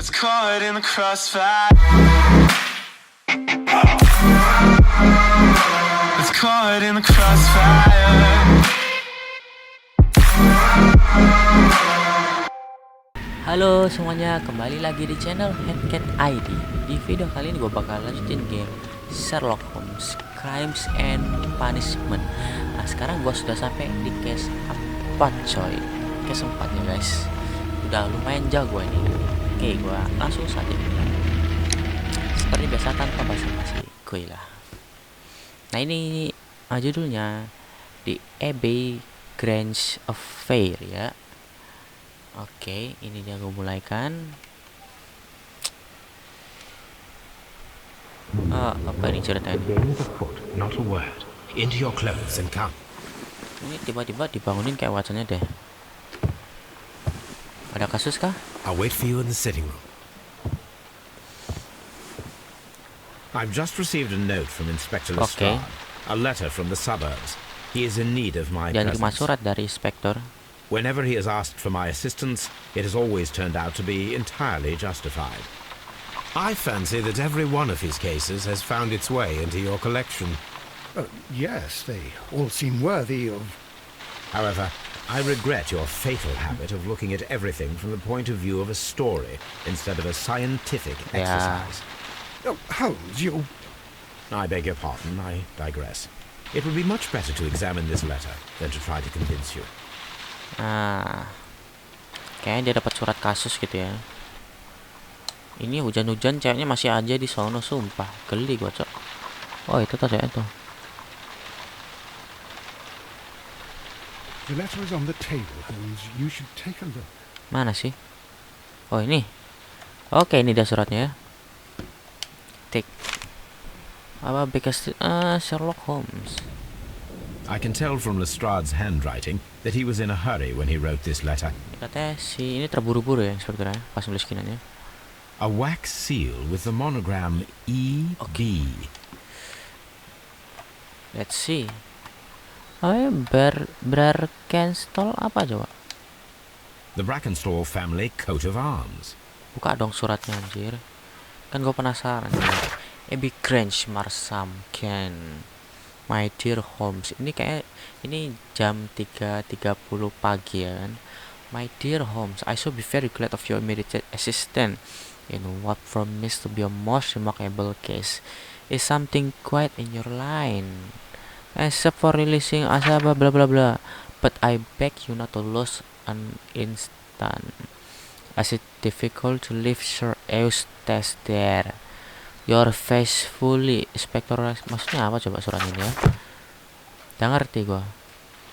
It's caught in the crossfire. It's caught in the crossfire. Halo semuanya, kembali lagi di channel HatCat ID. Di video kali ini gue bakal lanjutin game Sherlock Holmes Crimes and Punishment. Nah sekarang gue sudah sampai di case 4 coy. Case 4 ya guys. Udah lumayan jago ini. Oke, gue langsung saja mulai. Seperti biasa tanpa basa-basi, gue lah. Nah ini judulnya The Abbey Grange Affair ya. Oke, ini dia gue mulaikan. Apa ini ceritanya? Not a word. Into your clothes and come. Ini tiba-tiba dibangunin kayak wacanya deh. Ada kasus kah? I'll wait for you in the sitting room. I've just received a note from Inspector Lestrade. A letter from the suburbs. He is in need of my Dan terima presence. surat dari inspektor. Whenever he has asked for my assistance, it has always turned out to be entirely justified. I fancy that every one of his cases has found its way into your collection. Yes, they all seem worthy of... However, I regret your fatal habit of looking at everything from the point of view of a story instead of a scientific exercise. Oh, Holmes, you... I beg your pardon, I digress. It would be much better to examine this letter than to try to convince you. Kayaknya dia dapat surat kasus gitu ya. Ini hujan-hujan ceweknya masih aja di sono, sumpah geli gua cok. Oh itu tuh cewek tuh. The letter is on the table, Holmes. You should take a look. Mana sih? Oh ini. Oke, ini dia suratnya ya. Tik. Apa bekas Sherlock Holmes. I can tell from Lestrade's handwriting that he was in a hurry when he wrote this letter. Katanya si ini terburu-buru ya inspektornya pas nulis kinannya. A wax seal with the monogram E.B. Let's see. Oh, Brarkenstall apa coba? The Brackenstall family coat of arms. Buka dong suratnya anjir. Kan gue penasaran. Abbey Grange Marsam Ken. My dear Holmes. Ini kayak ini jam 3.30 pagi ya kan. My dear Holmes, I shall be very glad of your immediate assistance in what promised to be a most remarkable case. Is something quite in your line. Except for releasing Asaba blah blah blah. But I beg you not to lose an instant. As it difficult to leave Sir Eustace there. Your faithfully, Inspector. Maksudnya apa coba surat ini ya? Udah ngerti gua.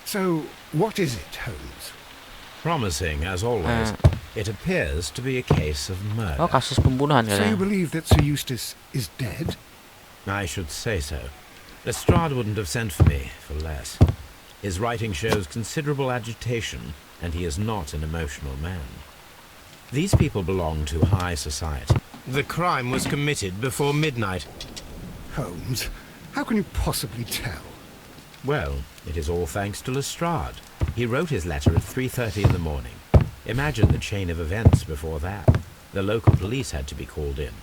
So, what is it, Holmes? Promising, as always, it appears to be a case of murder. Oh, kasus pembunuhan So you katanya. believe that Sir Eustace is dead? I should say so. Lestrade wouldn't have sent for me for less. His writing shows considerable agitation, and he is not an emotional man. These people belong to high society. The crime was committed before midnight. Holmes, how can you possibly tell? Well, it is all thanks to Lestrade. He wrote his letter at 3:30 in the morning. Imagine the chain of events before that. The local police had to be called in.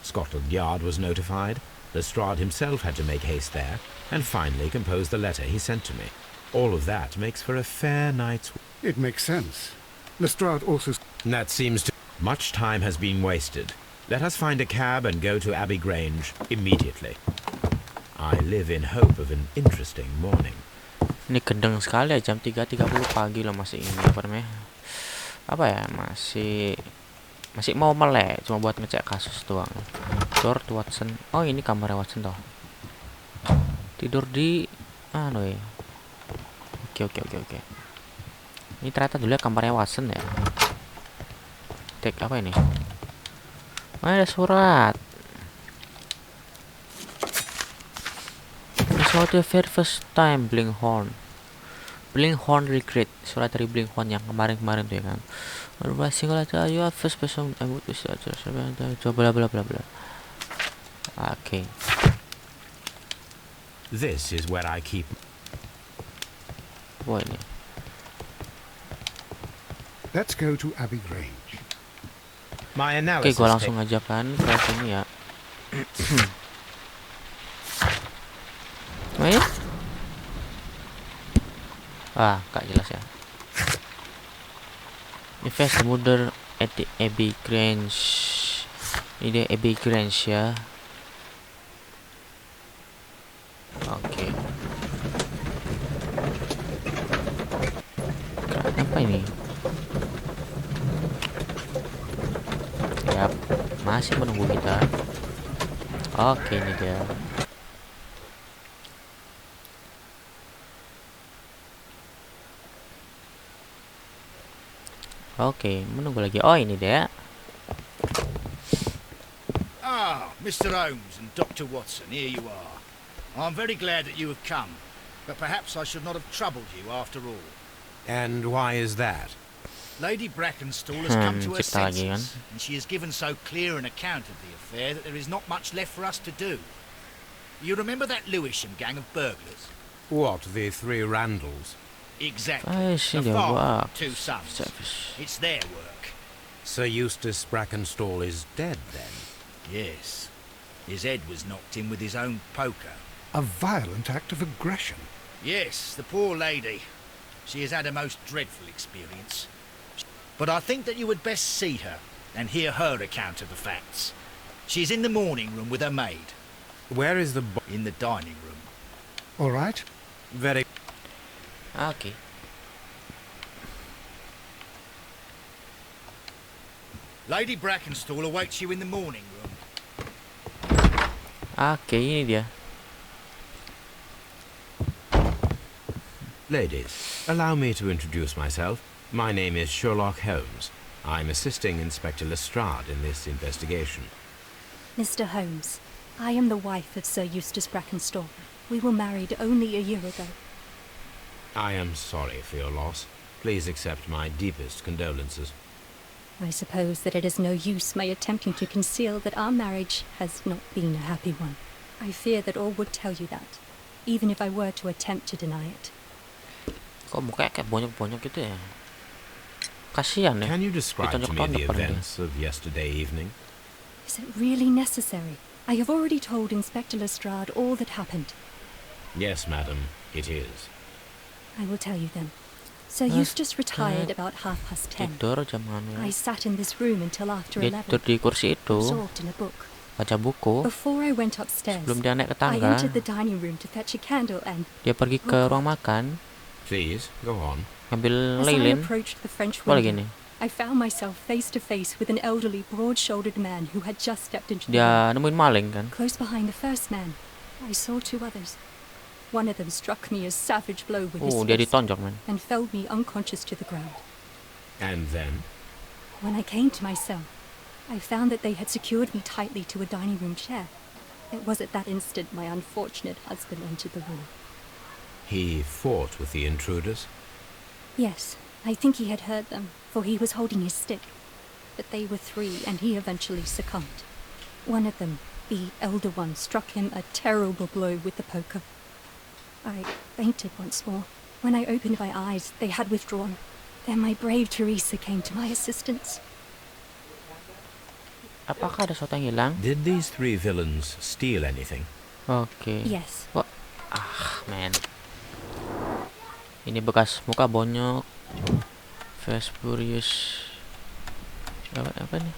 Scotland Yard was notified. Lestrade himself had to make haste there, and finally compose the letter he sent to me. All of that makes for a fair night's work. It makes sense. Lestrade also... That seems to... Much time has been wasted. Let us find a cab and go to Abbey Grange immediately. I live in hope of an interesting morning. Ini gendeng sekali ya, jam 3.30 pagi loh masih ini apa namanya? Apa ya? Masih mau melek, cuma buat ngecek kasus doang. George Watson. Oh, ini kamarnya Watson toh. Tidur di ya. Oke. Ini ternyata dulu ya kamarnya Watson ya. Tek apa ini? Oh, ada surat. For the very first time, Blinghorn regret. Surat dari Blinghorn yang kemarin tuh ya kan. Aduh, single aja, you are first person I would wish to bla bla bla bla. Okay. This is where I keep... Wah ini. Let's go to Abbey Grange. My Oke, analysis. gua langsung aja kan ke sini ya. Oh ya? Gak jelas ya. Invest the murder at the Abbey Grange. Ini dia Abbey Grange ya. Oke. Apa ini? Yap, masih menunggu kita. Oke, ini dia. Oke, menunggu lagi. Oh, ini dia. Ah, Mr. Holmes and Dr. Watson, here you are. I'm very glad that you have come, but perhaps I should not have troubled you after all. And why is that? Lady Brackenstall has come to her kita lagi kan. senses, and she has given so clear an account of the affair that there is not much left for us to do. You remember that Lewisham gang of burglars? What, the 3 Randalls? Exactly. see The their father, work. 2 sons. Service. It's their work. Sir Eustace Brackenstall is dead, then? Yes. His head was knocked in with his own poker. A violent act of aggression. Yes, the poor lady. She has had a most dreadful experience. But I think that you would best see her and hear her account of the facts. She's in the morning room with her maid. Where is the In the dining room. All right. Very... Oke. Lady Brackenstall awaits you in the morning room. Oke, ini dia. Ladies, allow me to introduce myself. My name is Sherlock Holmes. I'm assisting Inspector Lestrade in this investigation. Mr. Holmes, I am the wife of Sir Eustace Brackenstall. We were married only a year ago. I am sorry for your loss. Please accept my deepest condolences. I suppose that it is no use my attempting to conceal that our marriage has not been a happy one. I fear that all would tell you that, even if I were to attempt to deny it. Kok mukanya kayak bonyok-bonyok gitu ya? Kasihan ya. Can you describe to me the Ditonjok-tonjok padahal dia. events of yesterday evening? Is it really necessary? I have already told Inspector Lestrade all that happened. Yes, madam, it is. I will tell you then. Sir Mas- Eustace retired about 10:30. Tidur jam anu. I sat in this room until after Dia 11, tidur di kursi itu, absorbed in a book. baca buku. Before I went upstairs, Sebelum dia naik ke I tangga, entered the dining room to fetch a candle and, dia pergi ke ruang makan, Please, go on. ngambil as I lilin. approached the French Apa lagi window, nih? I found myself face to face with an elderly, broad-shouldered man who had just stepped into the room. Dia nemuin maling kan. Close behind the first man, I saw 2 others. One of them struck me a savage blow with his Dia fist ditonjok man. and felled me unconscious to the ground. And then? When I came to myself, I found that they had secured me tightly to a dining room chair. It was at that instant my unfortunate husband entered the room. He fought with the intruders? Yes, I think he had heard them, for he was holding his stick. But they were 3, and he eventually succumbed. One of them, the elder one, struck him a terrible blow with the poker. I fainted once more. When I opened my eyes, they had withdrawn. Then my brave Teresa came to my assistance. Apakah ada sesuatu yang hilang? Did these 3 villains steal anything? Oke. Yes, Wah, man. Ini bekas muka bonyok. Fast Furious. Apa nih?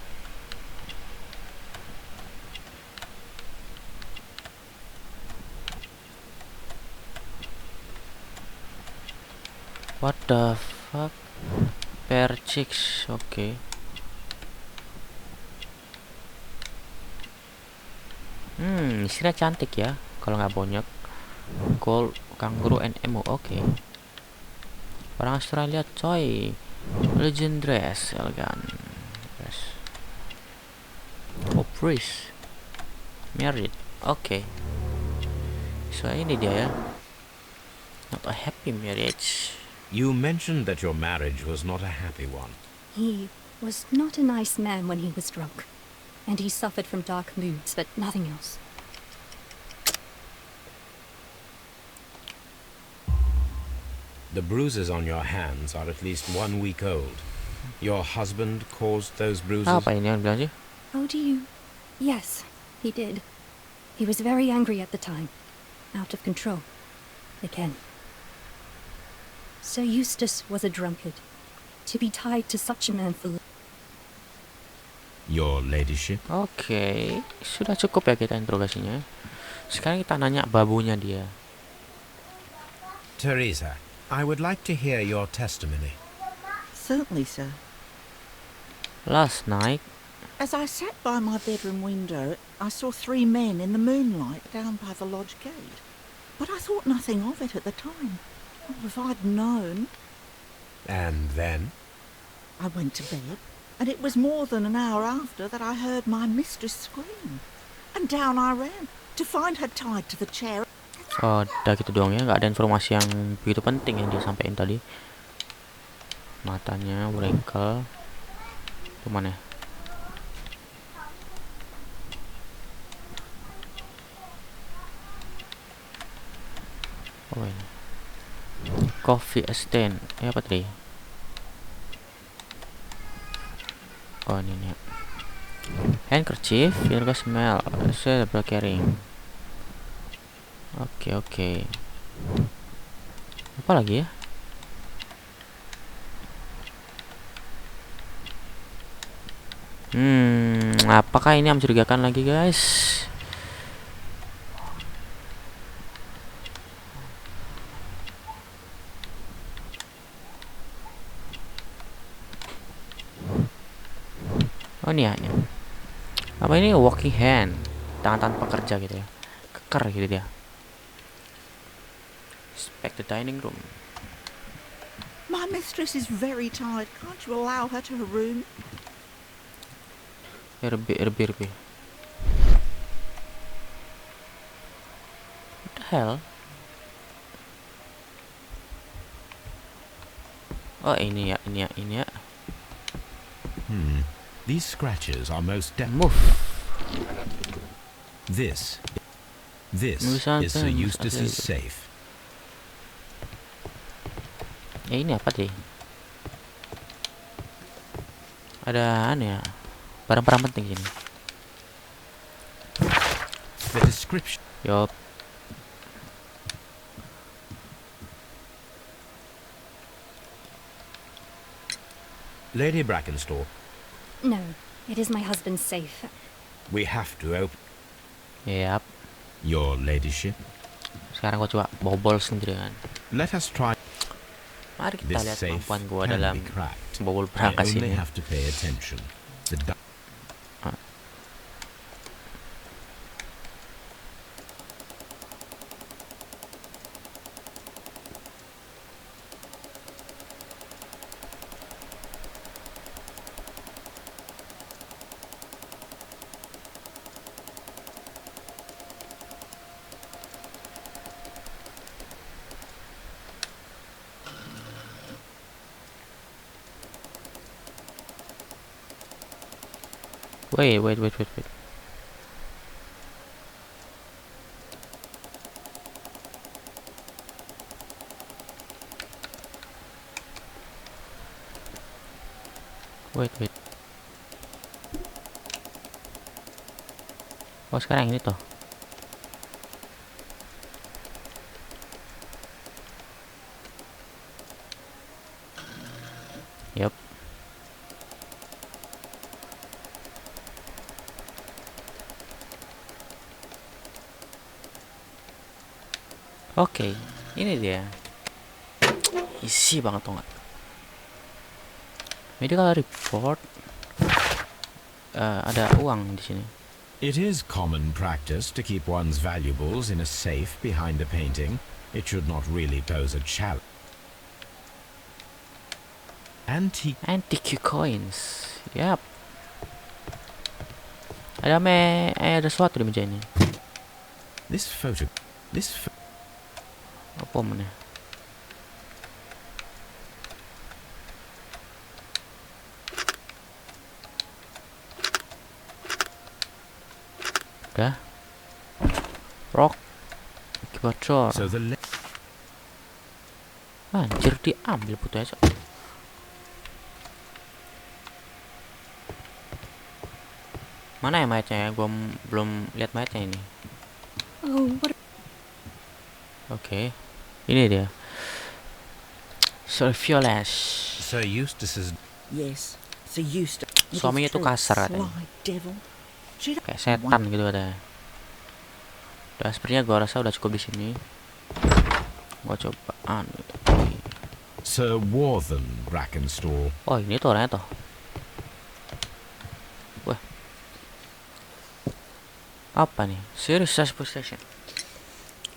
What the fuck? Pair chicks. Oke. Istilah cantik ya. Kalau nggak bonyok. Gold, kangaroo, and emo. Oke. Orang Australia coy. Legend dress, elegan. Yes. Priest. Married. Oke. So ini dia ya. Not a happy marriage. You mentioned that your marriage was not a happy one. he was not a nice man when he was drunk, and he suffered from dark moods, but nothing else. The bruises on your hands are at least 1 week old. Your husband caused those bruises? Apa ini yang bilang sih? Oh, do you? Yes, he did. He was very angry at the time. Out of control. Again. Sir Eustace was a drunkard. To be tied to such a man for... Your ladyship? Oke, sudah cukup ya kita interogasinya. Sekarang kita nanya babunya dia. Teresa, I would like to hear your testimony. Certainly, sir. Last night, As I sat by my bedroom window, I saw 3 men in the moonlight down by the lodge gate. But I thought nothing of it at the time. Oh, if I'd known... And then? I went to bed, and it was more than an hour after that I heard my mistress scream. And down I ran, to find her tied to the chair. oh udah gitu doang ya, nggak ada informasi yang begitu penting yang dia sampaikan tadi. Matanya wrinkle. Kemana? Oh ini. Coffee stain. Apa tadi? Oh ini ya. Handkerchief, your smell, cerebral carrying. Oke. Apa lagi ya? Apakah ini yang mencurigakan lagi, guys? Oh ini ya. Apa ini? Walking hand, tangan pekerja gitu ya, keker gitu dia. Inspect the dining room. My mistress is very tired. Can't you allow her to her room? RB. What the hell? Oh ini ya. These scratches are most Move. This Nulisan is Sir pen, Eustace's asli. safe. Ya ini apa sih? Ada aneh ya, barang-barang penting sini. The description. Yup. Lady Brackenstall, No, it is my husband's safe. we have to open Yap. your ladyship. Sekarang gua coba bobol sendirian. Let us try. Mari kita This lihat safe kemampuan gua can dalam be cracked. bobol I berangkas only ini. have to pay attention. The Wait. Oh sekarang ini toh. Yup. Oke, ini dia. Isi banget tuh nggak? Medical report. Ada uang di sini. It is common practice to keep one's valuables in a safe behind a painting. It should not really pose a challenge. Antique coins. Yap. Ada sesuatu di meja ini. Apa mana? Udah. Rock. Bocor. Anjir diambil putih aja. Mana ya mayatnya ya? Gua belum lihat mayatnya ini. Oh, what? Oke. Ini dia. Surveillance. Sir Eustace's Yes, so used to. Suaminya tuh kasar katanya. Sly devil. She'd Kayak setan gitu katanya. Udah, sepertinya gua rasa udah cukup di sini. Gua coba Sir Warthen Brackenstall. Oh, ini tuh orangnya tuh. Wah. Apa nih? Serious suspicion.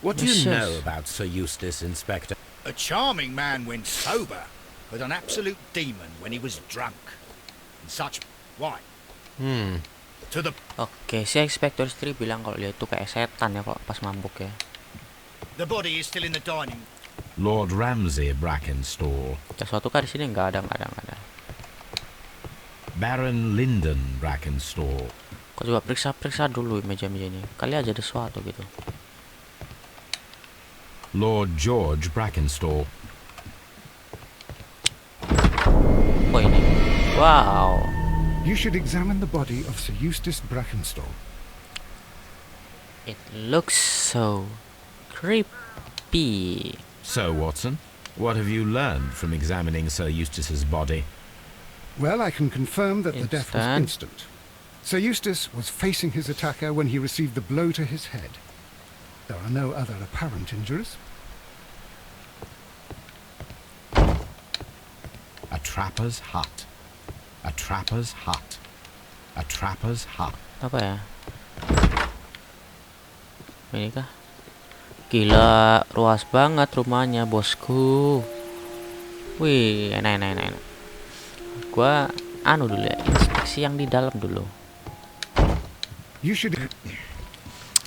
What do you Yes, yes. know about Sir Eustace, Inspector? A charming man when sober, but an absolute demon when he was drunk. And such... Why? To the... Oke, si Inspektur Istri bilang kalau dia itu kayak setan ya kalau pas mabuk ya. The body is still in the dining... Lord Ramsay Brackenstall. Ya suatu kan di sini nggak ada. Baron Lyndon Brackenstall. Kau coba periksa dulu meja-meja ini. Kali aja ada sesuatu gitu. Lord George Brackenstall. Oh ini. Wow. You should examine the body of Sir Eustace Brackenstall. It looks so creepy. So, Watson, what have you learned from examining Sir Eustace's body? Well, I can confirm that the death was Instant. instant. Sir Eustace was facing his attacker when he received the blow to his head. There are no other apparent injuries. A trapper's hut. A trapper's hut. A trapper's hut. Apa ya? Ini kah? Gila, luas banget rumahnya, bosku. Wih, enak. Gua dulu ya, inspeksi yang di dalam dulu. You should...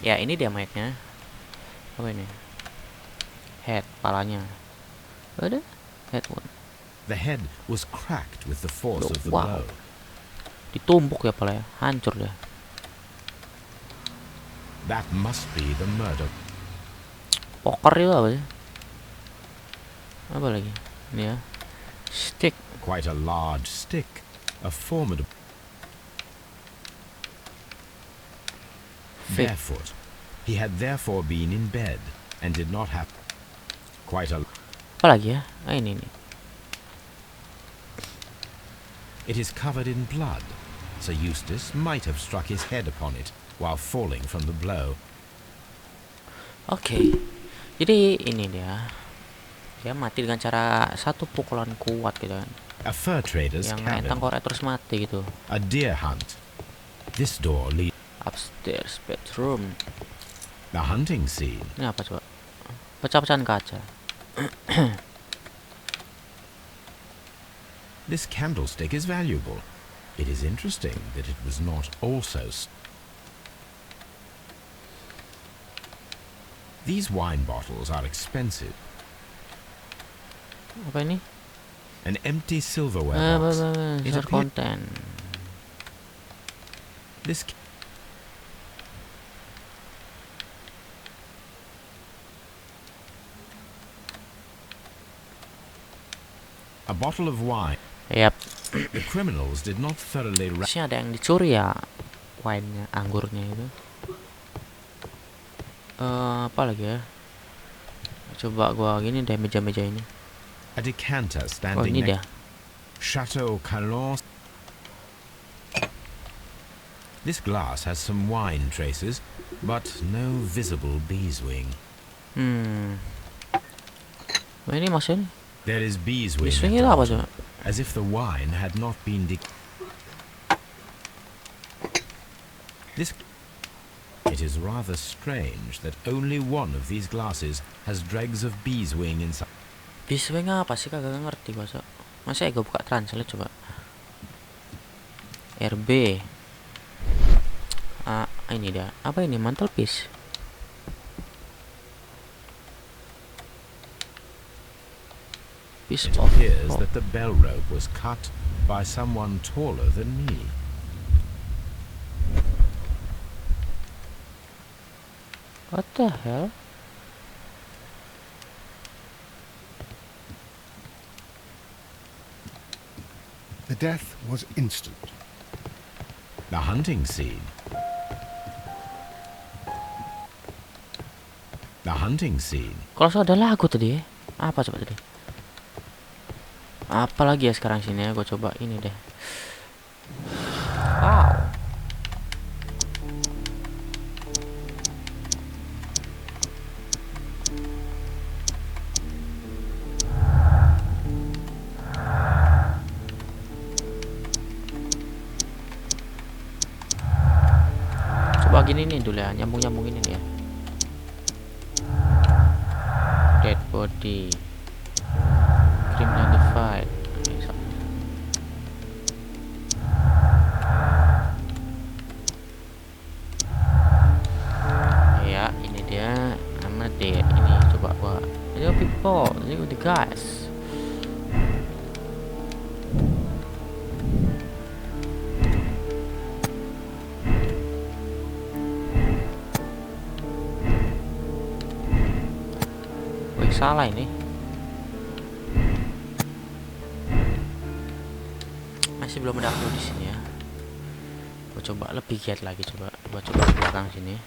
Ya, ini dia mayatnya. Apa ini? Head, palanya. Ada? Head one. The head was cracked with the force of the Wow. blow. Ditumbuk ya pala ya, hancur deh. That must be the murder. Poker itu apa sih? Apa lagi? Ini ya. Stick. Quite a large stick. A formidable... Fake. Barefoot. He had therefore been in bed and did not have... Quite a... Apa lagi ya? Ah, ini. It is covered in blood. Sir Eustace might have struck his head upon it while falling from the blow. Oke. Jadi ini dia. Dia mati dengan cara satu pukulan kuat gitu kan. A fur trader's Yang cabin. tengkorak terus mati gitu. A deer hunt. This door leads... Upstairs bedroom. The hunting scene. Ini apa coba? Pecah-pecahan kaca. This candlestick is valuable. It is interesting that it was not also... These wine bottles are expensive. Apa ini? An empty silverware box. It Insert appear- content. This... A bottle of wine. Yap. The criminals did not thoroughly... Sini ada yang dicuri ya, wine-nya, anggurnya itu. Apa lagi ya? Coba gua gini deh meja-meja ini. A decanter Oh, standing ini dia. Chateau Calon. This glass has some wine traces, but no visible beeswing. Oh, ini maksudnya There is beeswing, Beeswing itu at the apa bottom, coba? as if the wine had not been This... It is rather strange that only one of these glasses has dregs of beeswing inside. Beeswing apa sih, kagak ngerti bahasa. Masa gue buka translate coba. RB. Ini dia. Apa ini? Mantelpiece. Piece It of appears rope. that the bell rope was cut by someone taller than me. What the hell? The death was instant. The hunting scene. The hunting scene. Kalau ada lagu tadi ya. Apa coba tadi? Apalagi ya sekarang sini ya, gue coba ini deh. Wow. Coba gini nih dulu ya, nyambung ini nih ya. Dead body, crime identified. Ya, ini dia nama dead. Ini coba gua. Ini people, ini the guys. Salah ini. Masih belum ada upload di sini ya. Gua coba lebih giat lagi, gua coba ke belakang sini.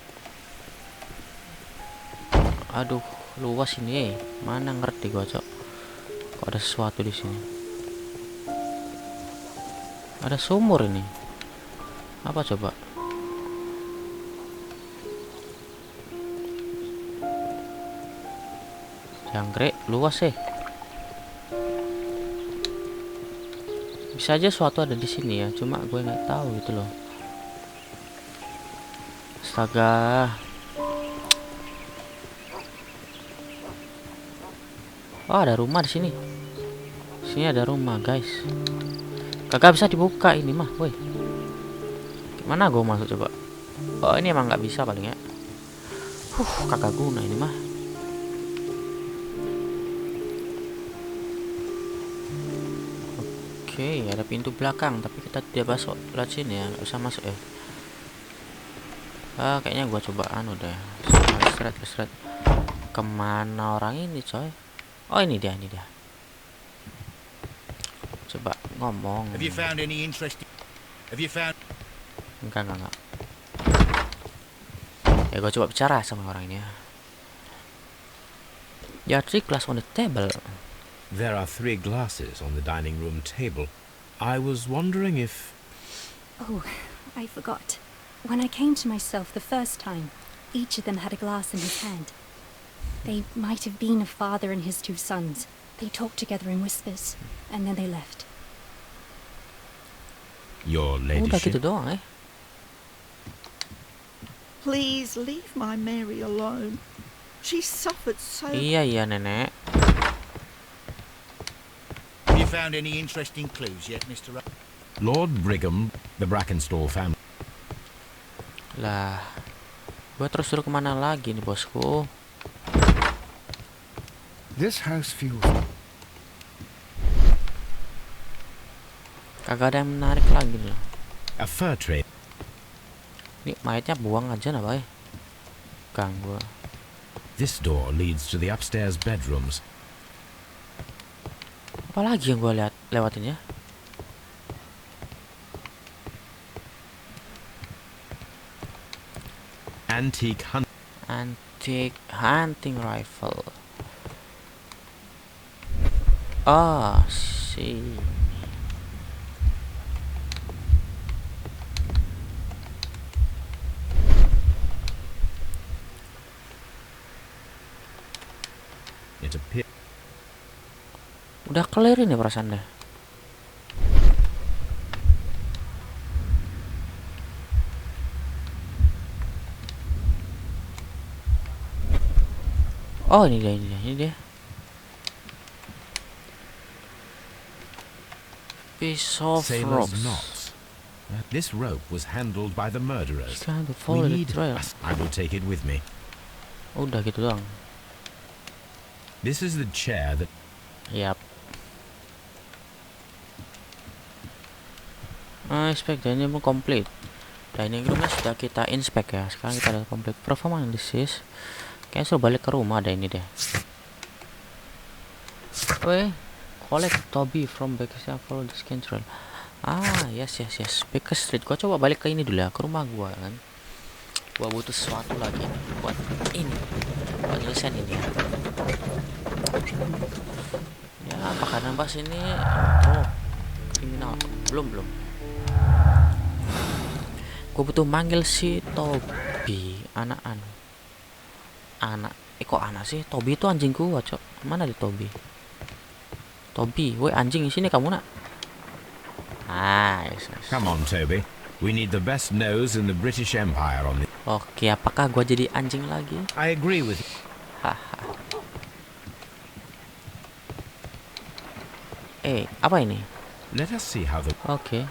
Aduh, luas ini. Mana ngerti gua, Cok. Kok ada sesuatu di sini? Ada sumur ini. Apa coba? Jangkrik luas sih. Bisa aja suatu ada di sini ya, cuma gue nggak tahu gitu loh. Astaga. Oh, ada rumah di sini. Sini ada rumah, guys. Kagak bisa dibuka ini mah, woi. Gimana gue masuk coba? Oh, ini emang nggak bisa paling ya. Kagak guna ini mah. Oke, ada pintu belakang, tapi kita tidak masuk lewat sini ya, nggak usah masuk ya. Kayaknya gua coba udah. Seret. Kemana orang ini, coy? Oh, ini dia. Coba ngomong. Have you found any interesting? Have you found? Enggak. Ya, gua coba bicara sama orang ini ya. There are 3 glass on the table. There are 3 glasses on the dining room table. I was wondering if... Oh, I forgot. When I came to myself the first time, each of them had a glass in his hand. They might have been a father and his 2 sons. They talked together in whispers, and then they left. Your Udah gitu ladyship. doang. Please leave my Mary alone. She suffered so. Iya, nenek. Have you found any interesting clues yet, Mr. Lord Brigham, the Brackenstall family. Lah, gua terus suruh kemana lagi nih bosku? This house feels... Kagak ada yang menarik lagi loh. A fur trade. Ini mayatnya buang aja nah, boy. Ganggu. This door leads to the upstairs bedrooms. Apalagi yang gua lewatin ya? Antique hunting rifle. Ah, see. It appears. Udah clear ini perasaan deh. Oh, ini dia. Piece of Sailor's ropes. knots. This rope was handled by the murderers. Trying to We follow the need. trail. I will take it with me. Udah gitu doang. This is the chair that. Yap. Inspect dining room complete. Dining roomnya sudah kita inspect ya. Sekarang kita ada complete perform analysis. Kayaknya suruh balik ke rumah ada ini deh. Collect Toby from back follow the scan trail. Yes. Baker Street. Gua coba balik ke ini dulu ya, ke rumah gua kan. Gua butuh sesuatu lagi nih, buat nyelesain ini ya. Ya, apakah nambah sini? Oh, kriminal. Belum. Gua butuh manggil si Toby. Anak. Kok anak sih? Toby itu anjing gua, cok. Mana di Toby? Toby, woi anjing, sini kamu nak. Yes. Come on, Toby. We need the best nose in the British Empire on this. Oke, apakah gua jadi anjing lagi? I agree with you. Haha. Apa ini? Let us see how Oke.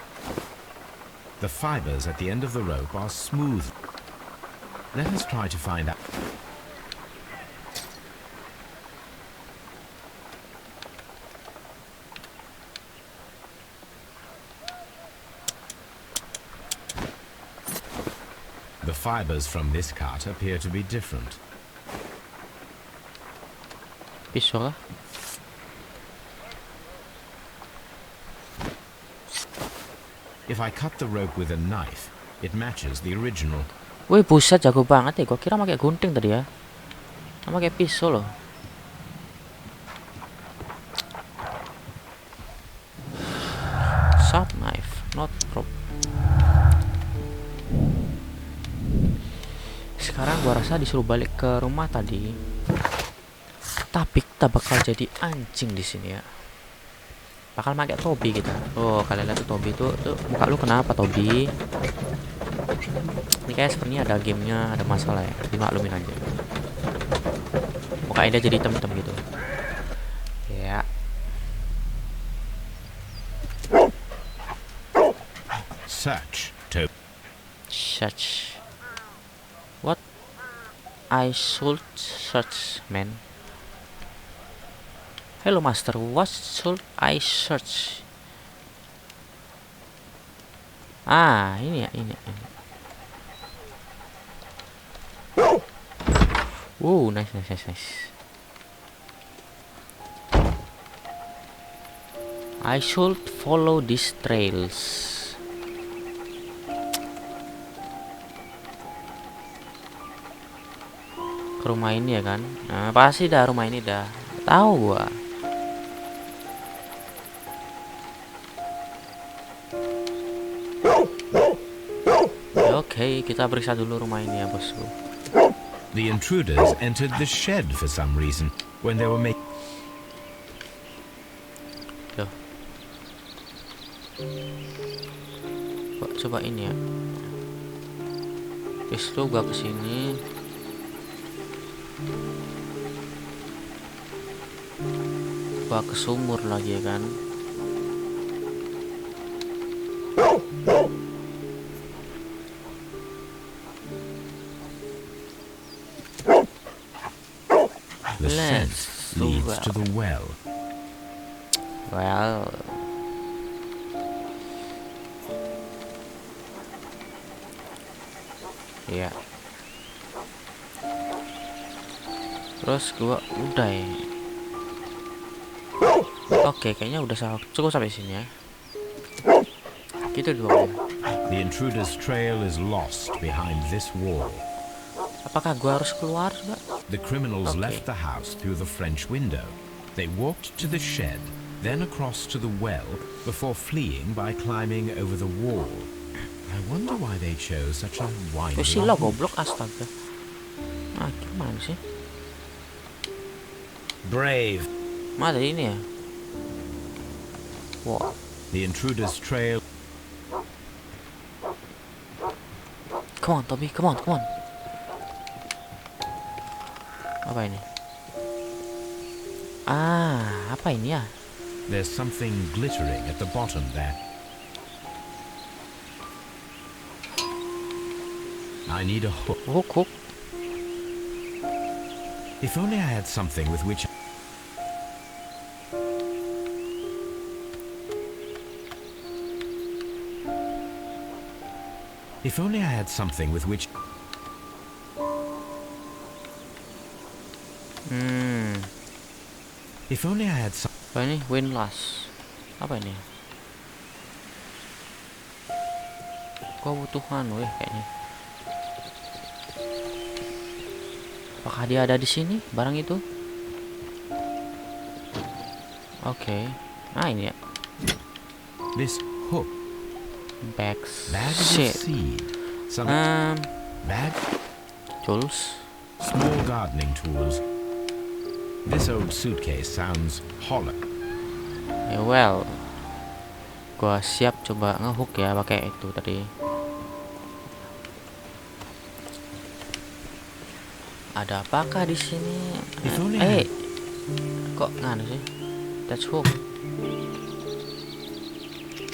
the fibers at the end of the rope are smooth. Let us try to find out. The fibers from this cut appear to be different. Pisau kah? If I cut the rope with a knife, it matches the original. Wih, buset, jago banget ya. Gua kira pakai gunting tadi ya. Pakai pisau loh. Sharp knife, not rope. Sekarang gua rasa disuruh balik ke rumah tadi. Tapi kita bakal jadi anjing di sini ya. Bakal pakai Toby kita. Oh, kalian lihat tuh Toby tuh muka lu kenapa Toby? Ini kayak sepertinya ada gamenya ada masalah ya. Dimaklumin aja. Mukanya dia jadi hitam-hitam gitu. Ya. Search, Toby. Search. What? I should search, man. Hello master, what should I search? Ini ya. Nice. I should follow these trails. Ke rumah ini ya kan? Nah, pasti dah rumah ini dah. Tahu gua. Oke, kita periksa dulu rumah ini ya, bosku. The intruders entered the shed for some reason when they were making. Loh. Coba ini ya. Habis itu gua kesini. Gua ke sumur lagi ya kan. The shed Let's leads to the well. Well, ya. Terus gua udah ya. Oke, kayaknya udah cukup sampai sini ya. Gitu doang. The intruder's trail is lost behind this wall. Apakah gua harus keluar juga? The criminals Okay. left the house through the French window. They walked to the shed, then across to the well, before fleeing by climbing over the wall. I wonder why they chose such a winding Sila route. goblok, astaga. Gimana sih? Brave. Mana ini ya? Wow. The intruder's trail. Come on, Toby, come on. Apa ini? Apa ini ya? There's something glittering at the bottom there. I need a hook. Hook. If only I had something with which. If only I had something with which. If only I had some. Apa ini? Windlass. Apa ini? Gua butuh kayaknya. Apakah dia ada di sini barang itu? Oke. Ah, ini ya. This hook. Bags. Bag of Shit. seed. Some bag. Tools. Small gardening tools. This old suitcase sounds hollow. Well, gua siap coba ngehook ya pakai itu tadi. Ada apakah di sini? If only Kok nganu sih? Touch hook.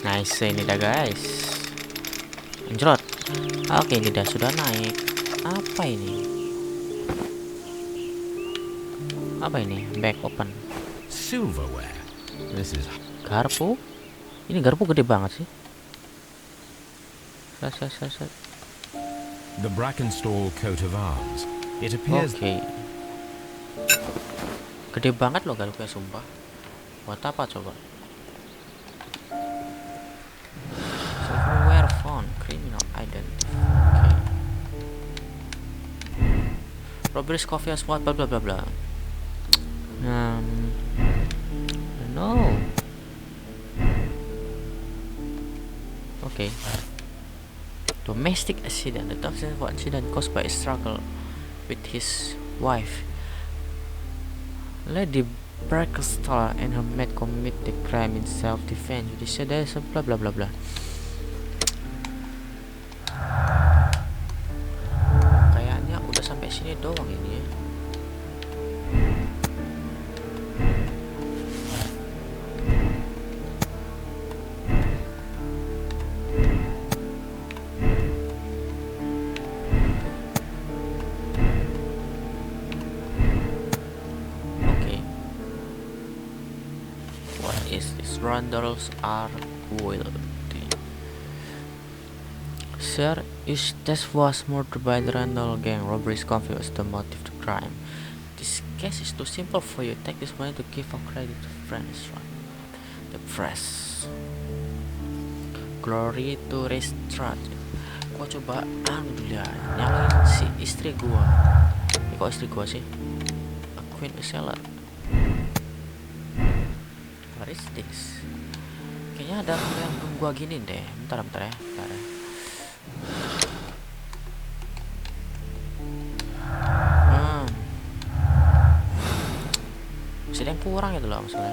Nice ini dah guys. Anjrot. Oke, ini dah sudah naik. Apa ini? Apa ini? Back open. silverware. This is Garpu? Ini garpu gede banget sih. Set. the Brackenstall coat of arms. It appears Oke. Gede banget loh garpunya, sumpah. Buat apa coba? Silverware found, criminal identity. Oke. Robberies, coffee, SWAT, bla bla bla bla. No. Oke. Domestic accident. The toxic accident caused by a struggle with his wife. Lady Brackenstall and her maid commit the crime in self-defense. They said there's a blah blah blah blah. Kayaknya udah sampai sini doang ini ya. Randalls are wealthy. Sir, Eustace was murdered by the Randall gang. Robbery's coffee was the motive of the crime. This case is too simple for you. Take this money to give out credit to friends. The press. Glory to restaurant. Gua coba dulu ya, nyalain si istri gua. Ini kok istri gua sih? A queen seller. What is this? Kayaknya ada yang gua gini deh. Bentar ya. Masih ada yang kurang itu loh maksudnya.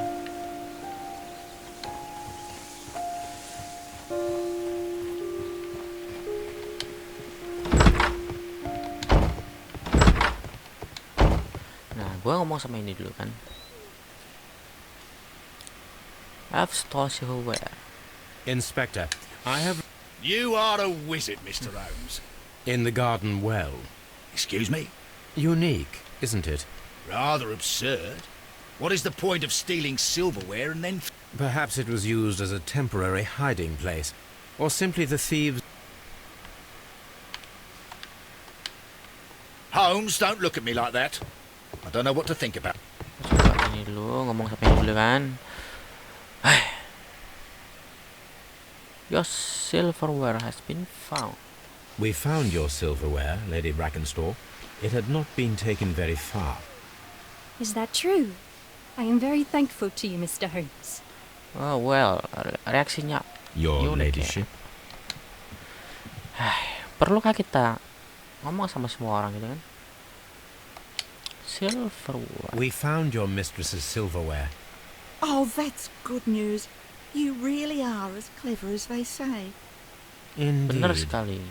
Nah, gua ngomong sama ini dulu kan. I've stole silverware. Inspector, I have You are a wizard, Mr. Holmes. in the garden well. Excuse me? Unique, isn't it? Rather absurd. What is the point of stealing silverware and then... Perhaps it was used as a temporary hiding place, or simply the thieves. Holmes, don't look at me like that. I don't know what to think about. Coba ini dulu, ngomong sampai ini dulu kan. Your silverware has been found. We found your silverware, Lady Brackenstall. It had not been taken very far. Is that true? I am very thankful to you, Mr. Holmes. Oh well, reaksinya Your unik ya. ladyship. Perlukah kita ngomong sama semua orang gitu kan? Silverware. We found your mistress's silverware. Oh, that's good news. You really are as clever as they say. Bener Indeed. sekali.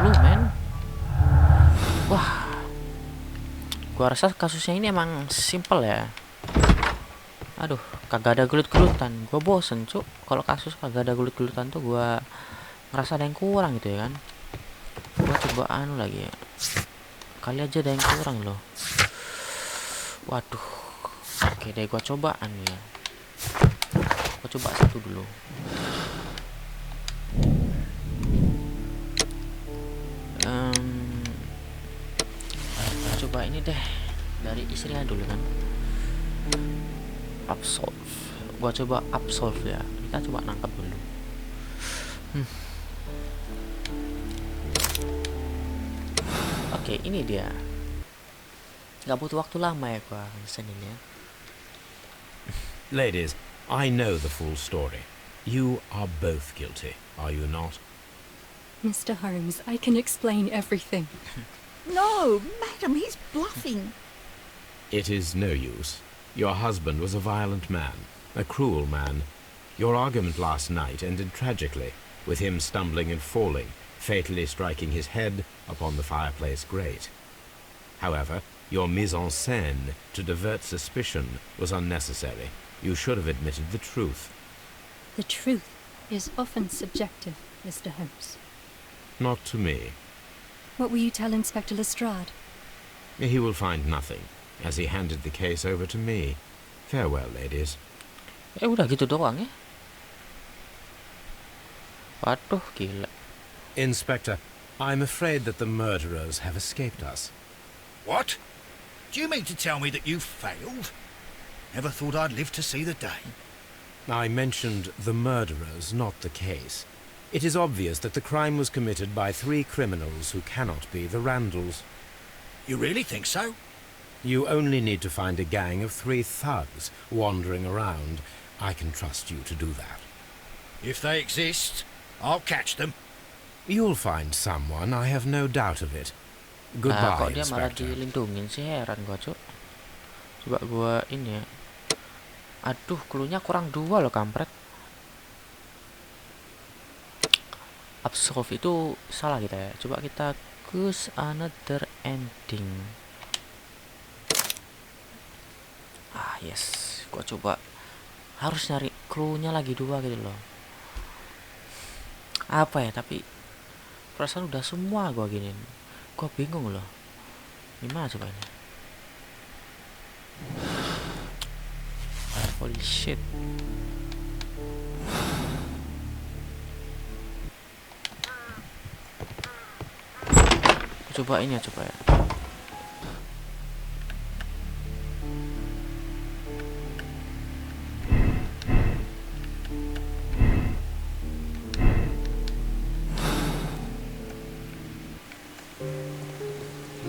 Lu men. Wah. Gua rasa kasusnya ini emang simple ya. Aduh, kagak ada gelut-gelutan. Gua bosen, Cuk. Kalau kasus kagak ada gelut-gelutan tuh gua ngerasa ada yang kurang gitu ya kan. Gua coba lagi ya. Kali aja ada yang kurang loh. Waduh. Oke deh, gua cobaan ya. Gua coba satu dulu. Coba ini deh dari istrinya dulu kan. Absolve. gua coba absolve ya. Kita coba nangkap dulu. Oke, ini dia. Nggak butuh waktu lama ya gua pesenin ya. Ladies, I know the full story. You are both guilty, are you not? Mr. Holmes, I can explain everything. No, madam, he's bluffing. It is no use. Your husband was a violent man, a cruel man. Your argument last night ended tragically, with him stumbling and falling, fatally striking his head upon the fireplace grate. However, your mise en scène to divert suspicion was unnecessary. You should have admitted the truth. The truth is often subjective, Mr. Holmes. Not to me. What will you tell Inspector Lestrade? He will find nothing, as he handed the case over to me. Farewell, ladies. Udah gitu doang ya. Waduh, gila. Inspector, I'm afraid that the murderers have escaped us. What? Do you mean to tell me that you failed? Never thought I'd live to see the day. I mentioned the murderers, not the case. It is obvious that the crime was committed by 3 criminals who cannot be the Randalls. You really think so? You only need to find a gang of 3 thugs wandering around. I can trust you to do that. If they exist, I'll catch them. You'll find someone, I have no doubt of it. Nah, Goodbye, kok dia malah Inspector. dilindungin sih, heran gua, Cuk. Coba gua ini ya. Aduh, cluenya kurang 2 loh, kampret. Absolve itu salah kita ya. Coba kita choose another ending. Ah, yes. Gua coba harus nyari cluenya lagi 2 gitu loh. Apa ya, tapi perasaan udah semua gua giniin. Gua bingung loh. Gimana coba ini? Holy shit. Coba ini ya, coba ya.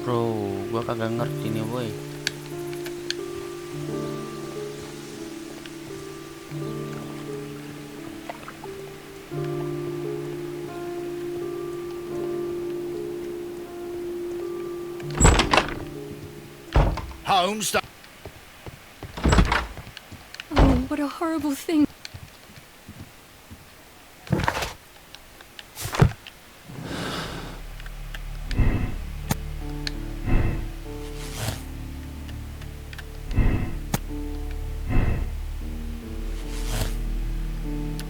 Bro, gua kagak ngerti nih, boy. Holmes, Oh, what a horrible thing.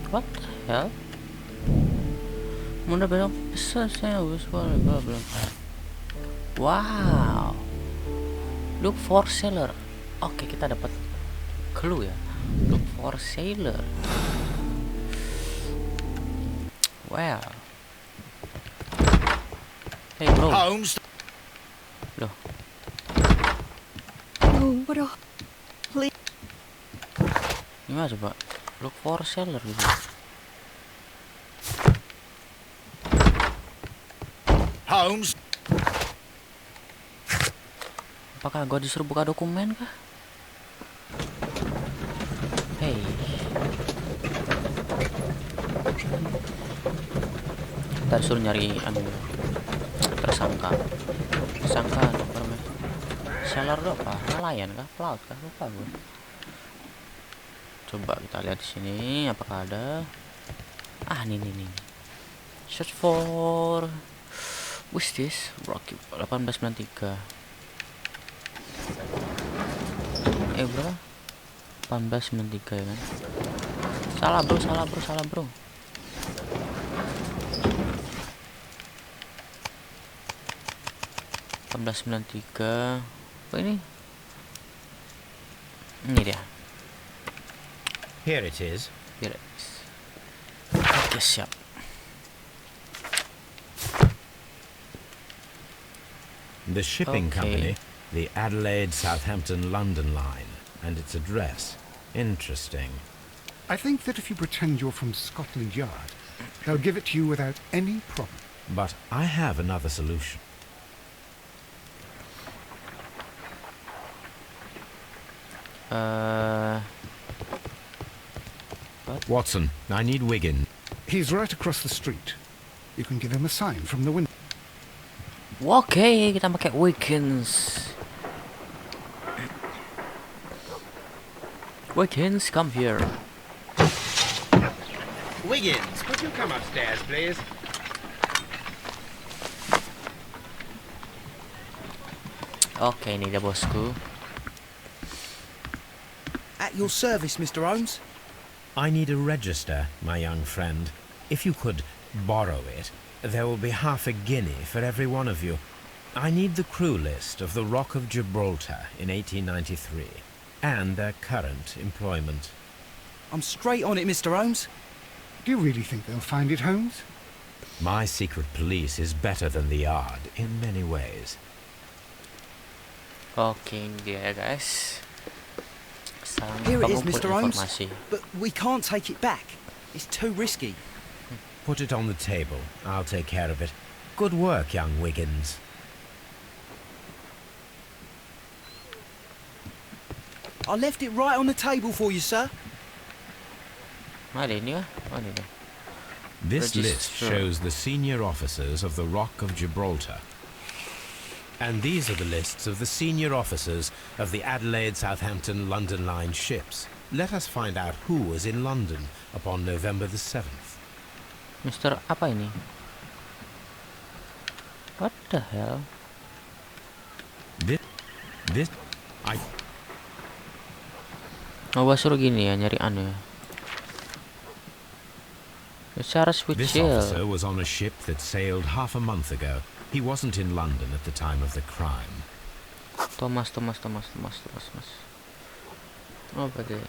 What the hell? Muna belok besar saya belum. Wow. Look for sailor. Oke, kita dapat clue ya. Look for sailor. Well. Hey bro. Holmes, Loh. Oh, what a... Gimana coba? Look for sailor gitu. Holmes, Apakah gua disuruh buka dokumen kah? Hey. Kita disuruh nyari tersangka. Tersangka namanya. Sailor itu apa? Nelayan kah? Pelaut kah? Lupa gue. Coba kita lihat di sini apakah ada. Ah, nih. Search for what's this? Rocky 1893. Berapa? 1893 ya kan? Salah bro. 1893. Apa ini? Ini dia. Here it is. Oke, siap. The shipping Okay. company, the Adelaide, Southampton, London line, and its address. Interesting. I think that if you pretend you're from Scotland Yard, they'll give it to you without any problem. But I have another solution. Watson, I need Wiggin. He's right across the street. You can give him a sign from the window. Oke, kita pakai Wiggins. Wiggins, come here. Wiggins, could you come upstairs, please? Oke, ini dia bosku. At your service, Mr. Holmes. I need a register, my young friend. If you could borrow it, there will be half a guinea for every one of you. I need the crew list of the Rock of Gibraltar in 1893 and their current employment. I'm straight on it, Mr. Holmes. Do you really think they'll find it, Holmes? My secret police is better than the Yard in many ways. Oke, ini dia guys. Sang Here it is, pengumpul Mr. Holmes. informasi. But we can't take it back. It's too risky. Put it on the table. I'll take care of it. Good work, young Wiggins. I left it right on the table for you, sir. Ada ini kah? Oh, ini dia. This list Register. shows the senior officers of the Rock of Gibraltar. And these are the lists of the senior officers of the Adelaide, Southampton, London Line ships. Let us find out who was in London upon November the 7th. Mister apa ini? What the hell? Oh, gua suruh gini ya, nyari anu ya. Cara switch This officer was on a ship that sailed half a month ago. He wasn't in London at the time of the crime. Thomas. Oh, apa deh?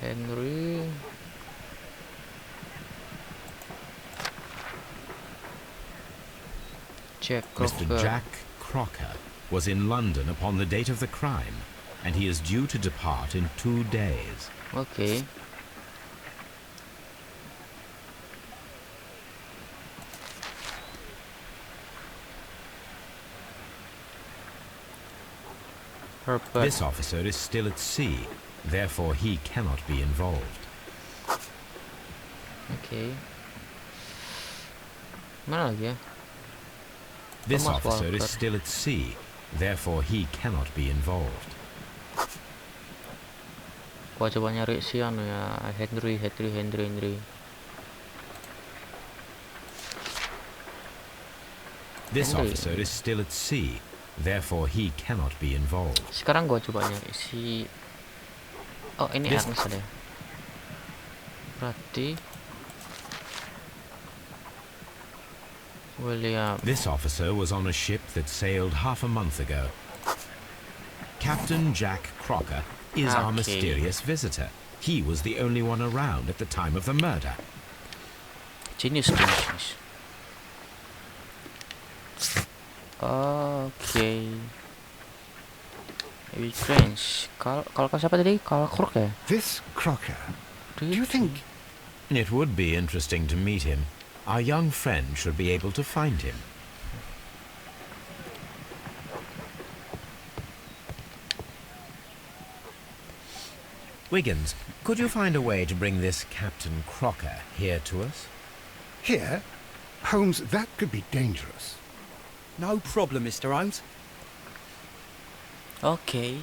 Henry. Jack Mr. Crocker. Jack Crocker was in London upon the date of the crime, and he is due to depart in 2 days. Oke. Herbert. This officer is still at sea, therefore he cannot be involved. Oke. Mana lagi ya? This Thomas officer Walker. is still at sea, therefore he cannot be involved. Gua coba nyari si anu ya, Henry. This Henry. officer is still at sea, therefore he cannot be involved. Sekarang gua coba nyari si. Oh, ini This- Ernest ada. Berarti William. This officer was on a ship that sailed half a month ago. Captain Jack Crocker is our Okay. mysterious visitor. He was the only one around at the time of the murder. Genius. Oke. Maybe French. Kalau siapa tadi? Kalau Crook ya? This Crocker. Do you think... It would be interesting to meet him. Our young friend should be able to find him. Wiggins, could you find a way to bring this Captain Crocker here to us? Here? Holmes, that could be dangerous. No problem, Mr. Holmes. Oke.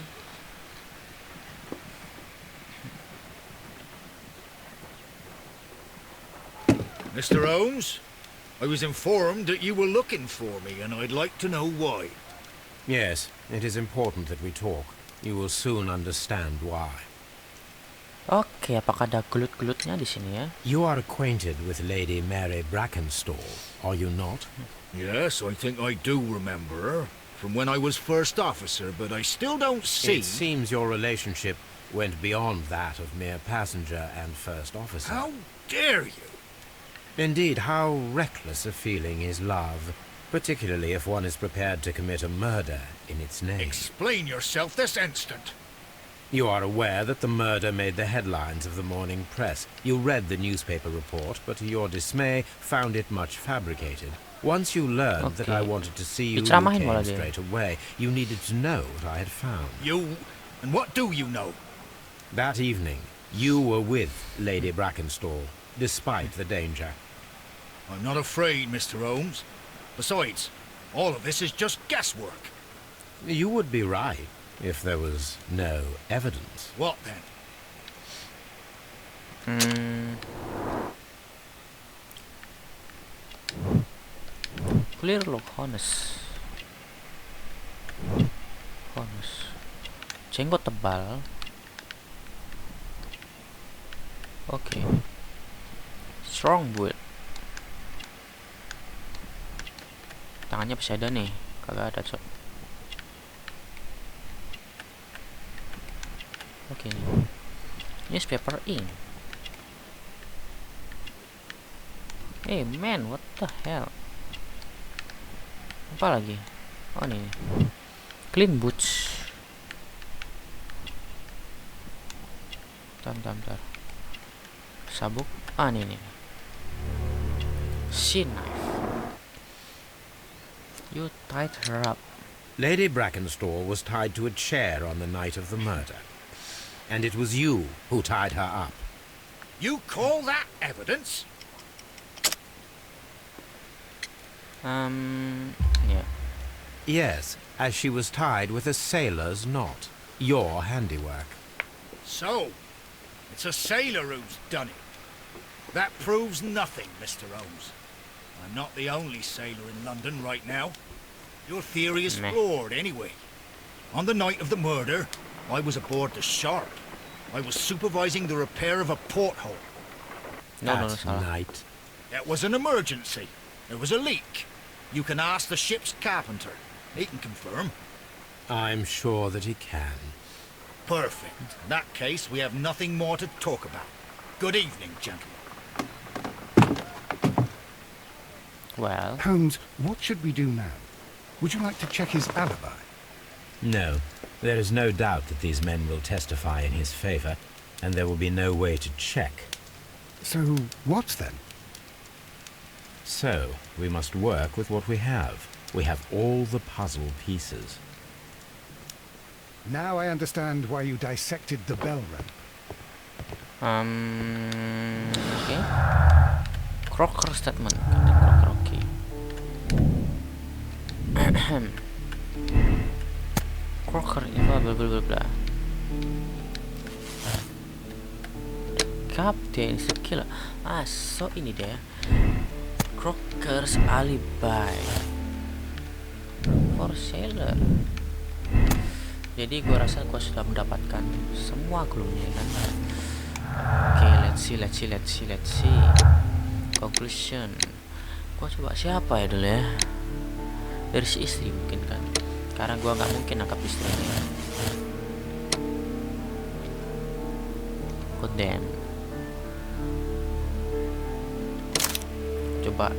Mr. Holmes, I was informed that you were looking for me, and I'd like to know why. Yes, it is important that we talk. You will soon understand why. Oke, apakah ada gelut-gelutnya di sini ya? You are acquainted with Lady Mary Brackenstall, are you not? Yes, I think I do remember her, from when I was first officer, but I still don't see... It seems your relationship went beyond that of mere passenger and first officer. How dare you? Indeed, how reckless a feeling is love, particularly if one is prepared to commit a murder in its name. Explain yourself this instant. You are aware that the murder made the headlines of the morning press. You read the newspaper report, but to your dismay, found it much fabricated. Once you learned that I Okay. wanted to see you, you Diceramahin malah came dia. straight away. You needed to know what I had found. You... and what do you know? That evening, you were with Lady Brackenstall, despite the danger. I'm not afraid, Mr. Holmes. Besides, all of this is just guesswork. You would be right if there was no evidence. What then? Clear look, honest. Honest. Jenggot tebal. Oke. Strong buat. Tangannya pasti ada nih. Kagak ada, cok. Oke nih. Newspaper ink. Hey man, what the hell? Apa lagi? Oh ini. Clean boots. Bentar. Sabuk. Ah ini. She knife. You tied her up. Lady Brackenstall was tied to a chair on the night of the murder. And it was you who tied her up. You call that evidence? Yeah. Yes, as she was tied with a sailor's knot. Your handiwork. So, it's a sailor who's done it. That proves nothing, Mr. Holmes. I'm not the only sailor in London right now. Your theory is Meh. flawed anyway. On the night of the murder, I was aboard the Shark. I was supervising the repair of a porthole. No, At salah. night. It was an emergency. There was a leak. You can ask the ship's carpenter. He can confirm. I'm sure that he can. Perfect. In that case, we have nothing more to talk about. Good evening, gentlemen. Well, Holmes, what should we do now? Would you like to check his alibi? No, there is no doubt that these men will testify in his favor, and there will be no way to check. So, what then? So, we must work with what we have. We have all the puzzle pieces. Now I understand why you dissected the bell rope. oke. Crocker statement. Captain Crocker, oke. Crocker itu bla bla bla bla. Captain skill. Ah, so ini dia. Crocker's alibi for sailor. Jadi gua rasa gua sudah mendapatkan semua clue-nya kan. Oke, let's see. Conclusion. Gua coba siapa ya dulu ya? Dari si istri mungkin kan. Karena gua nggak mungkin nangkap istrinya. Condemn. Coba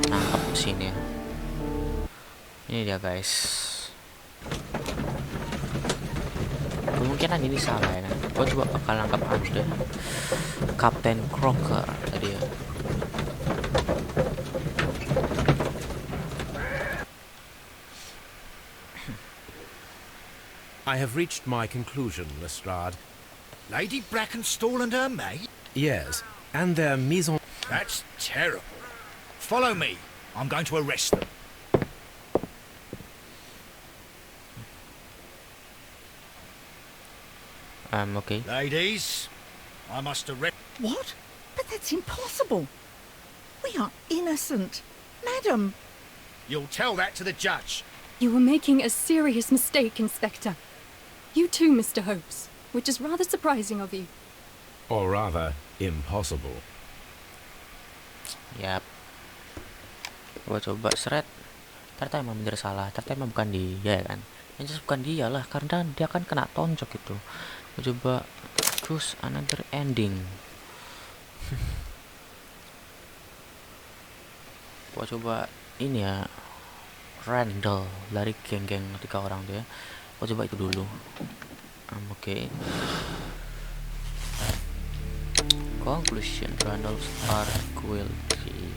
nangkap sini ya. Ini dia guys. Kemungkinan ini salah ya kan. Gua coba bakal nangkap Anda, Kapten Crocker tadi ya. I have reached my conclusion, Lestrade. Lady Brackenstall and her maid? Yes, and their mise en... That's terrible. Follow me. I'm going to arrest them. Okay. Ladies, I must arrest... What? But that's impossible. We are innocent. Madam. You'll tell that to the judge. You were making a serious mistake, Inspector. You too, Mr. Holmes, which is rather surprising of you. Or rather, impossible. Yap. Gua coba seret. Ternyata emang bener salah. Ternyata emang bukan dia ya kan. Yang jelas bukan dia lah, karena dia kan kena tonjok itu. Gua coba choose another ending. Gua coba ini ya, Randall dari geng-geng 3 orang tuh ya. Gua coba itu dulu. Okay. Conclusion: Randall's are guilty.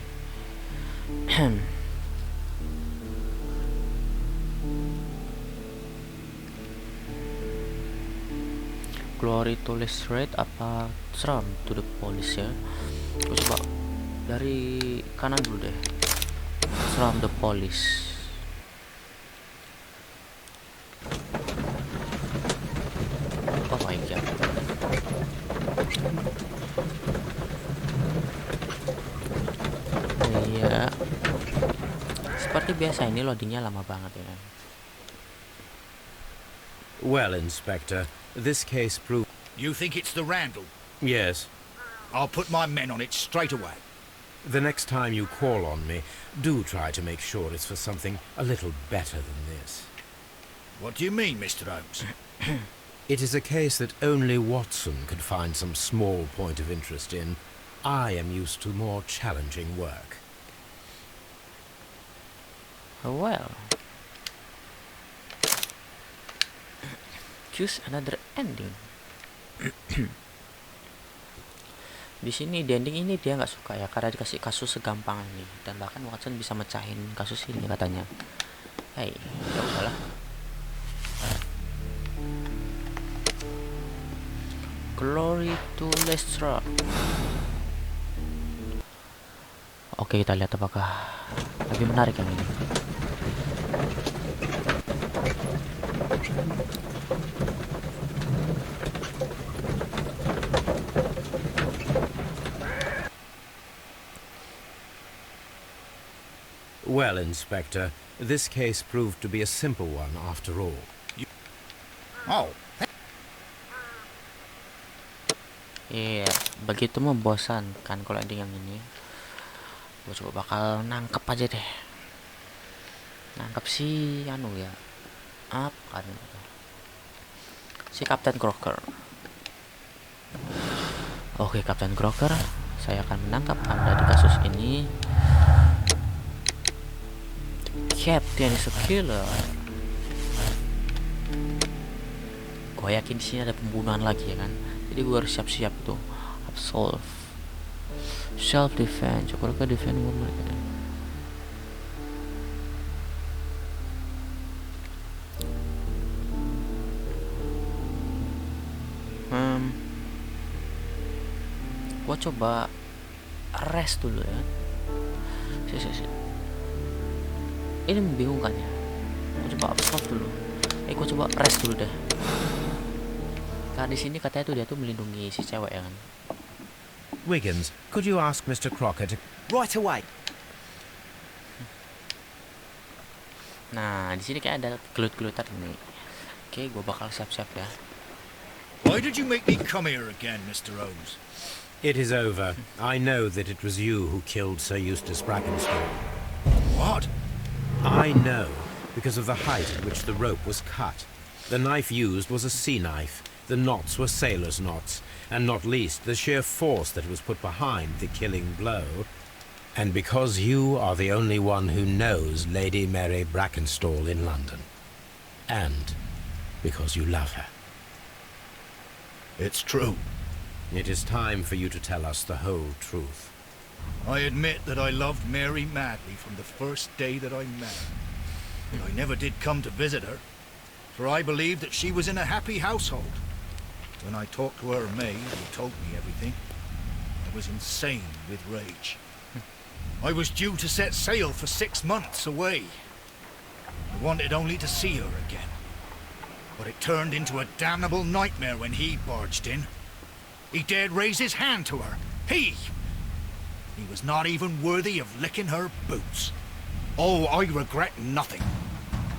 Glory to Lestrade apa seram to the police ya? Gue coba dari kanan dulu deh. Seram the police. Oh my god. Iya. Seperti biasa ini loadingnya lama banget ya. Well, Inspector, this case proved... You think it's the Randall? Yes. I'll put my men on it straight away. The next time you call on me, do try to make sure it's for something a little better than this. What do you mean, Mr. Holmes? It is a case that only Watson could find some small point of interest in. I am used to more challenging work. Well, choose another ending. Di sini di ending ini dia nggak suka ya karena dikasih kasus segampang ini dan bahkan Watson bisa mecahin kasus ini katanya. Hey, ya udahlah. Glory to Lestrade. Oke, kita lihat apakah lebih menarik yang ini. Well, Inspector, this case proved to be a simple one after all. Oh, Iya, begitu membosankan kalau ending yang ini. Gue coba bakal nangkep aja deh. Nangkep si anu ya. Apa kan? Si Kapten Crocker. Oke, Kapten Crocker, saya akan menangkap Anda di kasus ini. Captain is a killer. Gue yakin di sini ada pembunuhan lagi ya kan. Jadi gue harus siap-siap tuh. Absolve. Self defense. Coba ke defend woman. Gue coba rest dulu ya. Ini membingungkan ya. Gue coba absolve dulu. Gue coba rest dulu deh. Karena di sini katanya tuh dia tuh melindungi si cewek ya kan. Wiggins, could you ask Mr. Crocker to... Right away. Nah, di sini kayak ada gelut-gelutan ini. Oke, gue bakal siap-siap ya. why did you make me come here again, Mr. Holmes? It is over. I know that it was you who killed Sir Eustace Brackenstall. What? I know, because of the height at which the rope was cut. The knife used was a sea knife. The knots were sailors' knots, and not least the sheer force that was put behind the killing blow. And because you are the only one who knows Lady Mary Brackenstall in London. And because you love her. It's true. It is time for you to tell us the whole truth. I admit that I loved Mary madly from the first day that I met her. But I never did come to visit her, for I believed that she was in a happy household. When I talked to her maid, who told me everything, I was insane with rage. I was due to set sail for 6 months away. I wanted only to see her again. But it turned into a damnable nightmare when he barged in. He dared raise his hand to her. He was not even worthy of licking her boots. Oh, I regret nothing.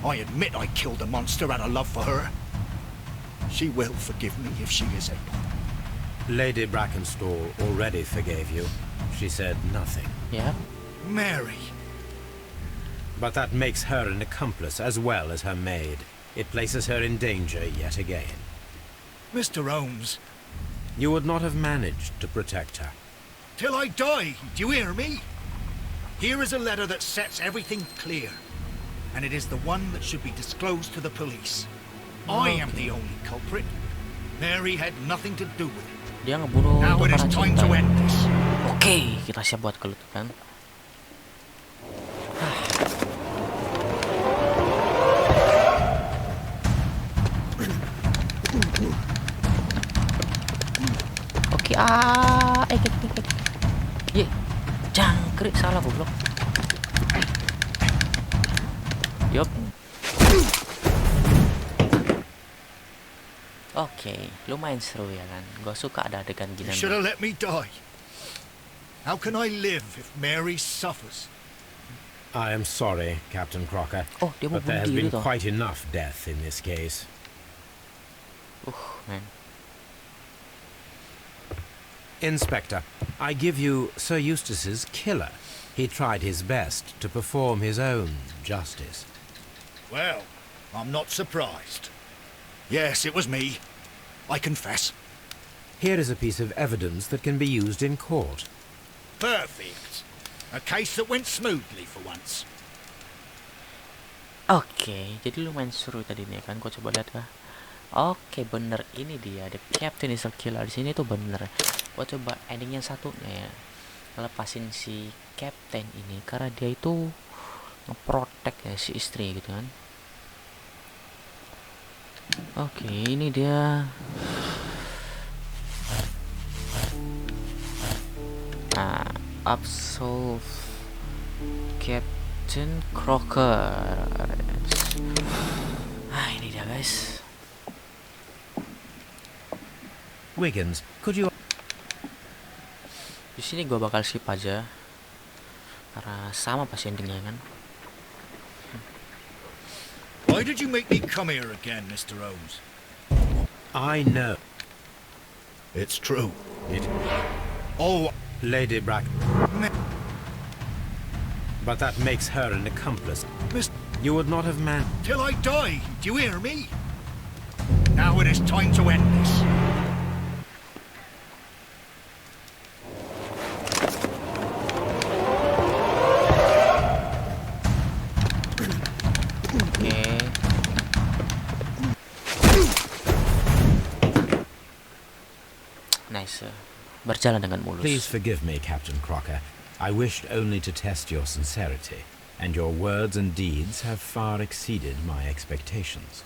I admit I killed the monster out of love for her. She will forgive me if she is able. Lady Brackenstall already forgave you. She said nothing. Ya, Mary. But that makes her an accomplice as well as her maid. It places her in danger yet again. Mr. Holmes, You would not have managed to protect her. till I die, do you hear me? Here is a letter that sets everything clear, and it is the one that should be disclosed to the police. I am the only culprit. Mary had nothing to do with it. Dia ngebunuh Now untuk it is karena time cinta. to end this. Oke, kita siap buat kelutukan. Oke, ye, jangkrik salah goblok. Yup. Oke, lumayan seru ya kan. Gue suka ada adegan You gini. should have let me die. How can I live if Mary suffers? I am sorry, Captain Crocker, Oh, dia mau but there bunuh has diri been toh. quite enough death in this case. Man. Inspector, I give you Sir Eustace's killer. He tried his best to perform his own justice. Well, I'm not surprised. Yes, it was me. I confess. Here is a piece of evidence that can be used in court. Perfect. A case that went smoothly for once. Oke, jadi lumayan seru tadi nih kan. Gua coba lihat kah. Oke, bener ini dia. The Captain is a killer di sini tuh bener. Gua coba ending yang satunya ya. Lepasin si Captain ini karena dia itu ngeprotek ya si istri gitu kan. Oke, ini dia. Nah, absolve Captain Crocker. Ah, ini dia guys. Wiggins, could you... Di sini gua bakal skip aja karena sama pas endingnya kan. Why did you make me come here again, Mr. Holmes? I know. It's true. It... Oh, Lady Brack... Ma- But that makes her an accomplice. Miss, You would not have man... till I die. Do you hear me? Now it is time to end this. Oke. Nice. Berjalan dengan mulus. Please forgive me, Captain Crocker. I wished only to test your sincerity, and your words and deeds have far exceeded my expectations.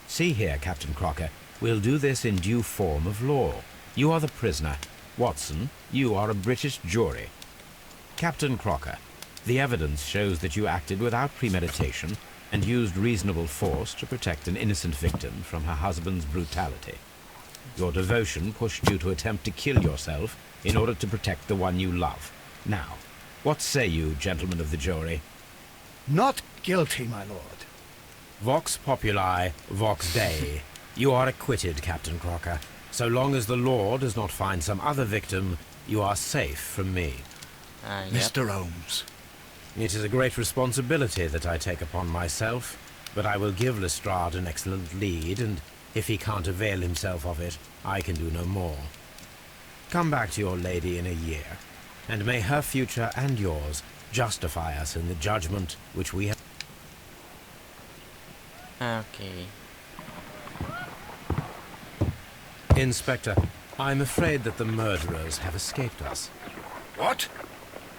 See here, Captain Crocker, we'll do this in due form of law. You are the prisoner. Watson, you are a British jury. Captain Crocker, the evidence shows that you acted without premeditation and used reasonable force to protect an innocent victim from her husband's brutality. Your devotion pushed you to attempt to kill yourself in order to protect the one you love. Now, what say you, gentlemen of the jury? Not guilty, my lord. Vox populi, vox dei. You are acquitted, Captain Crocker. So long as the law does not find some other victim, you are safe from me. Yep. Mr. Holmes. It is a great responsibility that I take upon myself, but I will give Lestrade an excellent lead, and if he can't avail himself of it, I can do no more. Come back to your lady in a year, and may her future and yours justify us in the judgment which we have... Oke. Inspector, I'm afraid that the murderers have escaped us. What?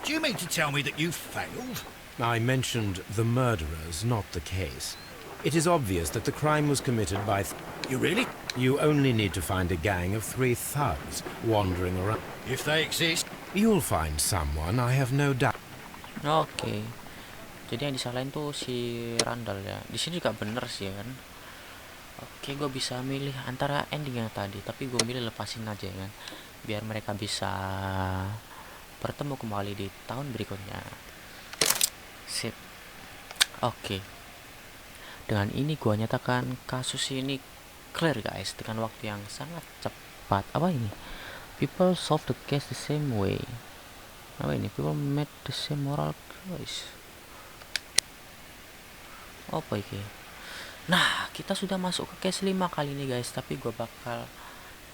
Do you mean to tell me that you failed? I mentioned the murderers, not the case. It is obvious that the crime was committed by... You really? You only need to find a gang of 3 thugs wandering around. If they exist. You'll find someone, I have no doubt. Oke. Jadi yang disalahin tuh si Randall ya. Di sini juga bener sih kan. Oke, gue bisa milih antara ending yang tadi, tapi gue milih lepasin aja kan, biar mereka bisa bertemu kembali di tahun berikutnya. Sip. Oke. Dengan ini gue nyatakan kasus ini clear guys, dengan waktu yang sangat cepat. Apa ini? People solve the case the same way. Apa ini? People made the same moral choice. Apa ini? Nah, kita sudah masuk ke case 5 kali ini guys, tapi gue bakal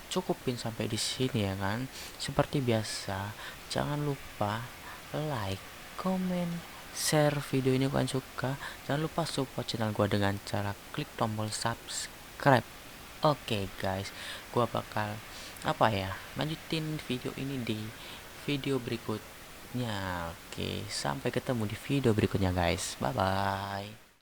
cukupin sampai di sini ya kan. Seperti biasa, jangan lupa like, comment, share video ini kalian suka. Jangan lupa support channel gue dengan cara klik tombol subscribe. subscribe. Oke guys, gua bakal lanjutin video ini di video berikutnya. Oke, sampai ketemu di video berikutnya guys. Bye bye.